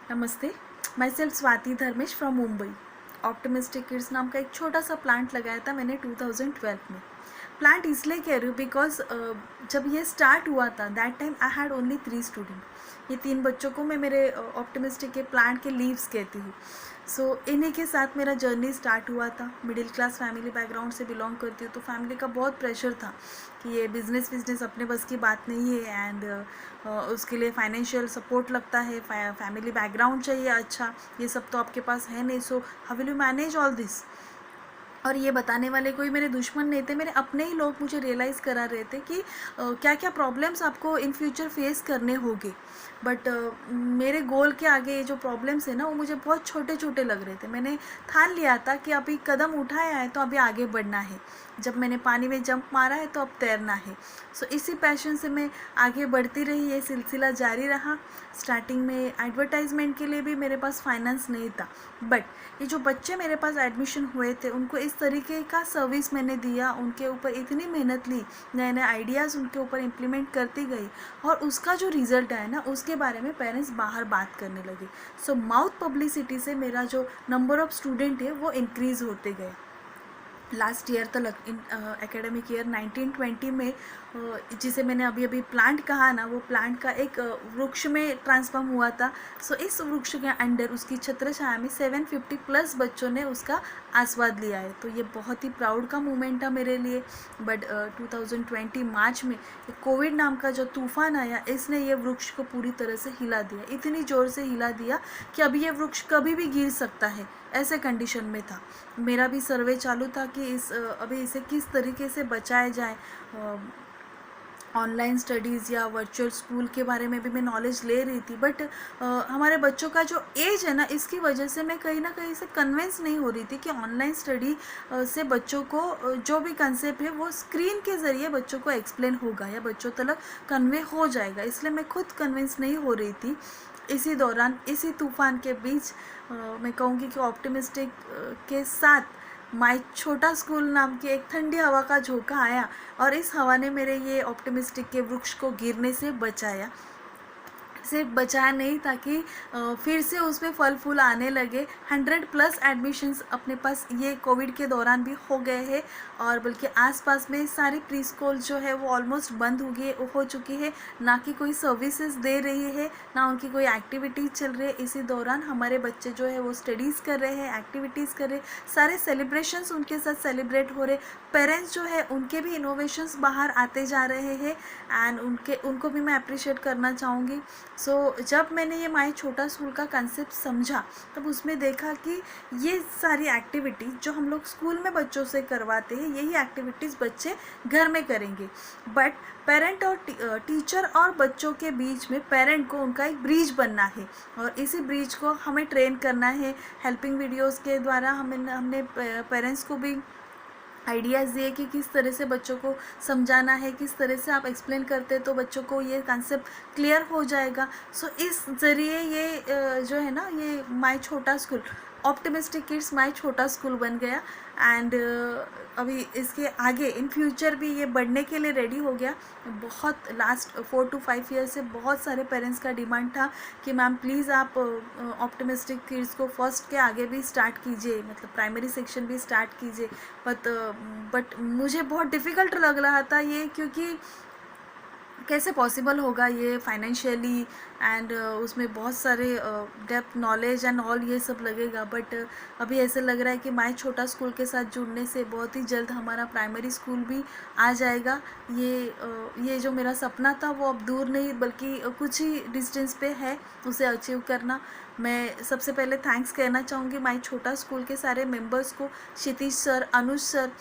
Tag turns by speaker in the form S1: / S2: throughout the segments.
S1: नमस्ते। My self Swati Dharmesh from Mumbai. Optimistic kids नाम का एक छोटा सा प्लांट लगाया था मैंने 2012 में। प्लांट इसलिए कह रही हूँ बिकॉज जब ये स्टार्ट हुआ था that time I had only 3 student. ये 3 बच्चों को मैं मेरे ऑप्टिमिस्टिक के प्लांट के लीव्स कहती हूँ। सो इन्हीं के साथ मेरा जर्नी स्टार्ट हुआ था। मिडिल क्लास फैमिली बैकग्राउंड से बिलोंग करती हूँ, तो फैमिली का बहुत प्रेशर था कि ये बिज़नेस अपने बस की बात नहीं है एंड उसके लिए फाइनेंशियल सपोर्ट लगता है, फैमिली बैकग्राउंड चाहिए अच्छा, ये सब तो आपके पास है नहीं। So how will you manage all this. और ये बताने वाले कोई मेरे दुश्मन नहीं थे, मेरे अपने ही लोग मुझे रियलाइज़ करा रहे थे कि क्या क्या प्रॉब्लम्स आपको इन फ्यूचर फेस करने होंगे। बट मेरे गोल के आगे ये जो प्रॉब्लम्स है ना, वो मुझे बहुत छोटे छोटे लग रहे थे। मैंने ठान लिया था कि अभी कदम उठाया है तो अभी आगे बढ़ना है। जब मैंने पानी में जंप मारा है तो अब तैरना है। सो इसी पैशन से मैं आगे बढ़ती रही, ये सिलसिला जारी रहा। स्टार्टिंग में एडवर्टाइजमेंट के लिए भी मेरे पास फाइनेंस नहीं था, बट ये जो बच्चे मेरे पास एडमिशन हुए थे उनको इस तरीके का सर्विस मैंने दिया, उनके ऊपर इतनी मेहनत ली, नए नए आइडियाज़ उनके ऊपर इम्प्लीमेंट करती गई, और उसका जो रिज़ल्ट आया ना उसके बारे में पेरेंट्स बाहर बात करने लगे। सो माउथ पब्लिसिटी से मेरा जो नंबर ऑफ़ स्टूडेंट है वो इंक्रीज़ होते गए। लास्ट ईयर तक एकेडमिक ईयर 1920 में जिसे मैंने अभी अभी प्लांट कहा ना, वो प्लांट का एक वृक्ष में ट्रांसफॉर्म हुआ था। सो इस वृक्ष के अंडर उसकी छत्र छाया में 750 प्लस बच्चों ने उसका आस्वाद लिया है। तो ये बहुत ही प्राउड का मोमेंट था मेरे लिए। बट 2020 मार्च में कोविड नाम का जो तूफान आया, इसने ये वृक्ष को पूरी तरह से हिला दिया, इतनी ज़ोर से हिला दिया कि अभी ये वृक्ष कभी भी गिर सकता है, ऐसे कंडीशन में था। मेरा भी सर्वे चालू था कि अभी इसे किस तरीके से बचाया जाए। ऑनलाइन स्टडीज़ या वर्चुअल स्कूल के बारे में भी मैं नॉलेज ले रही थी, बट हमारे बच्चों का जो एज है ना, इसकी वजह से मैं कहीं ना कहीं से कन्विंस नहीं हो रही थी कि ऑनलाइन स्टडी से बच्चों को जो भी कंसेप्ट है वो स्क्रीन के ज़रिए बच्चों को एक्सप्लेन होगा या बच्चों तक कन्वे हो जाएगा। इसलिए मैं खुद कन्विंस नहीं हो रही थी। इसी दौरान, इसी तूफान के बीच मैं कहूँगी कि ऑप्टिमिस्टिक के साथ माई छोटा स्कूल नाम की एक ठंडी हवा का झोंका आया, और इस हवा ने मेरे ये ऑप्टिमिस्टिक के वृक्ष को गिरने से बचाया। सिर्फ बचाया नहीं, ताकि फिर से उसमें फल फूल आने लगे। 100+ एडमिशन्स अपने पास ये कोविड के दौरान भी हो गए हैं, और बल्कि आसपास में सारी प्री स्कूल जो है वो ऑलमोस्ट बंद हो चुकी है। ना कि कोई सर्विसेज दे रही है, ना उनकी कोई एक्टिविटीज़ चल रही है। इसी दौरान हमारे बच्चे जो है वो स्टडीज़ कर रहे हैं, एक्टिविटीज़ कर रहे हैं, सारे सेलिब्रेशंस उनके साथ सेलिब्रेट हो रहे। पेरेंट्स जो है उनके भी इनोवेशंस बाहर आते जा रहे हैं, एंड उनको भी मैं अप्रिशिएट करना चाहूँगी। जब मैंने ये माई छोटा स्कूल का कंसेप्ट समझा, तब उसमें देखा कि ये सारी एक्टिविटीज़ जो हम लोग स्कूल में बच्चों से करवाते हैं, यही एक्टिविटीज़ बच्चे घर में करेंगे। बट पेरेंट और टीचर और बच्चों के बीच में पेरेंट को उनका एक ब्रिज बनना है, और इसी ब्रिज को हमें ट्रेन करना है। हेल्पिंग वीडियोज़ के द्वारा हमने पेरेंट्स को भी आइडियाज़ दिए कि किस तरह से बच्चों को समझाना है, किस तरह से आप एक्सप्लेन करते तो बच्चों को ये कंसेप्ट क्लियर हो जाएगा। सो इस ज़रिए ये जो है ना, ये माई छोटा स्कूल, ऑप्टिमिस्टिक किड्स माई छोटा स्कूल बन गया। एंड अभी इसके आगे इन फ्यूचर भी ये बढ़ने के लिए रेडी हो गया। बहुत लास्ट 4 to 5 ईयर से बहुत सारे पेरेंट्स का डिमांड था कि मैम प्लीज़ आप ऑप्टिमिस्टिक किड्स को फर्स्ट के आगे भी स्टार्ट कीजिए, मतलब प्राइमरी सेक्शन भी स्टार्ट कीजिए। बट मुझे बहुत डिफ़िकल्ट लग रहा था ये, क्योंकि कैसे पॉसिबल होगा ये फाइनेंशियली, एंड उसमें बहुत सारे डेप्थ नॉलेज एंड ऑल ये सब लगेगा। बट अभी ऐसे लग रहा है कि माई छोटा स्कूल के साथ जुड़ने से बहुत ही जल्द हमारा प्राइमरी स्कूल भी आ जाएगा। ये जो मेरा सपना था वो अब दूर नहीं, बल्कि कुछ ही डिस्टेंस पे है उसे अचीव करना। मैं सबसे पहले थैंक्स कहना चाहूँगी माई छोटा स्कूल के सारे मेंबर्स को, क्षितिज सर, अनुज सर।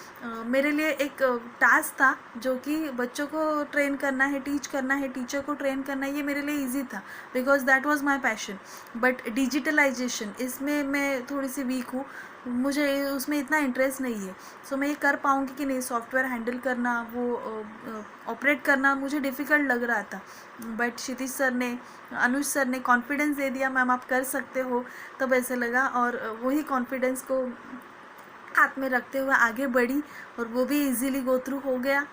S1: मेरे लिए एक टास्क था जो कि बच्चों को ट्रेन करना है, टीच करना है, टीचर को ट्रेन करना है, ये मेरे लिए इजी था because that was my passion. But digitalization, इसमें मैं थोड़ी सी वीक हूँ, मुझे उसमें इतना इंटरेस्ट नहीं है। सो मैं ये कर पाऊँगी कि नहीं, सॉफ्टवेयर हैंडल करना, वो ऑपरेट करना मुझे डिफ़िकल्ट लग रहा था। बट क्षितिज सर ने, अनुज सर ने कॉन्फिडेंस दे दिया, मैम आप कर सकते हो। तब ऐसे लगा, और वही कॉन्फिडेंस को हाथ में रखते हुए आगे बढ़ी और वो भी इजीली गो थ्रू हो गया।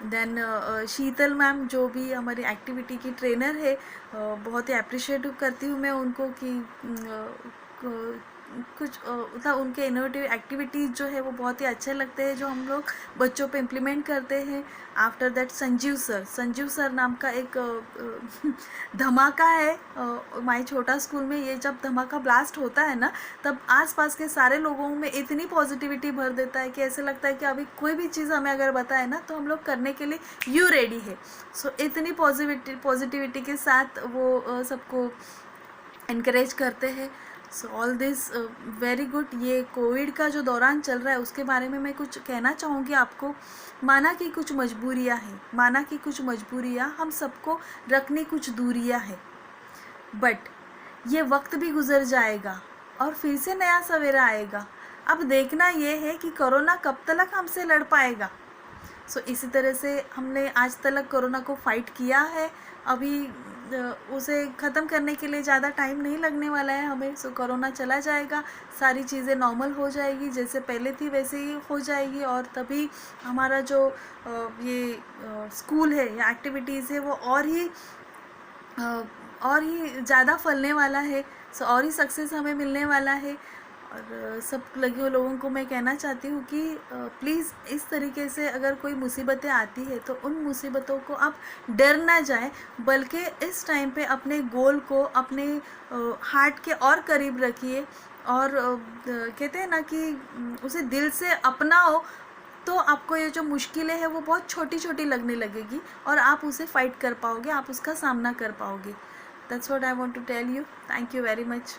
S1: देन शीतल मैम जो भी हमारी एक्टिविटी की ट्रेनर है, बहुत ही अप्रिशिएट करती हूँ मैं उनको कि कुछ मतलब उनके इनोवेटिव एक्टिविटीज़ जो है वो बहुत ही अच्छे लगते हैं जो हम लोग बच्चों पे इम्प्लीमेंट करते हैं। आफ्टर दैट संजीव सर नाम का एक धमाका है हमारे छोटा स्कूल में। ये जब धमाका ब्लास्ट होता है ना, तब आसपास के सारे लोगों में इतनी पॉजिटिविटी भर देता है कि ऐसे लगता है कि अभी कोई भी चीज़ हमें अगर बताए ना तो हम लोग करने के लिए यू रेडी है। सो इतनी पॉजिटिविटी के साथ वो सबको इनकरेज करते हैं। So all this very good. ये कोविड का जो दौरान चल रहा है उसके बारे में मैं कुछ कहना चाहूँगी आपको। माना कि कुछ मजबूरियाँ हैं, माना कि कुछ मजबूरियाँ हम सबको रखने कुछ दूरियाँ हैं, बट ये वक्त भी गुजर जाएगा और फिर से नया सवेरा आएगा। अब देखना ये है कि कोरोना कब तक हमसे लड़ पाएगा। सो इसी तरह से हमने आज तक कोरोना को फाइट किया है। अभी उसे ख़त्म करने के लिए ज़्यादा टाइम नहीं लगने वाला है हमें। सो कोरोना चला जाएगा, सारी चीज़ें नॉर्मल हो जाएगी, जैसे पहले थी वैसे ही हो जाएगी। और तभी हमारा जो ये स्कूल है या एक्टिविटीज़ है वो और ही ज़्यादा फलने वाला है। सो और ही सक्सेस हमें मिलने वाला है। और सब लगे लोगों को मैं कहना चाहती हूँ कि प्लीज़ इस तरीके से अगर कोई मुसीबतें आती है तो उन मुसीबतों को आप डर ना जाए, बल्कि इस टाइम पे अपने गोल को अपने हार्ट के और करीब रखिए। और कहते हैं ना कि उसे दिल से अपनाओ, तो आपको ये जो मुश्किलें हैं वो बहुत छोटी छोटी लगने लगेगी और आप उसे फाइट कर पाओगे, आप उसका सामना कर पाओगे। That's what I want to tell you. Thank you very much.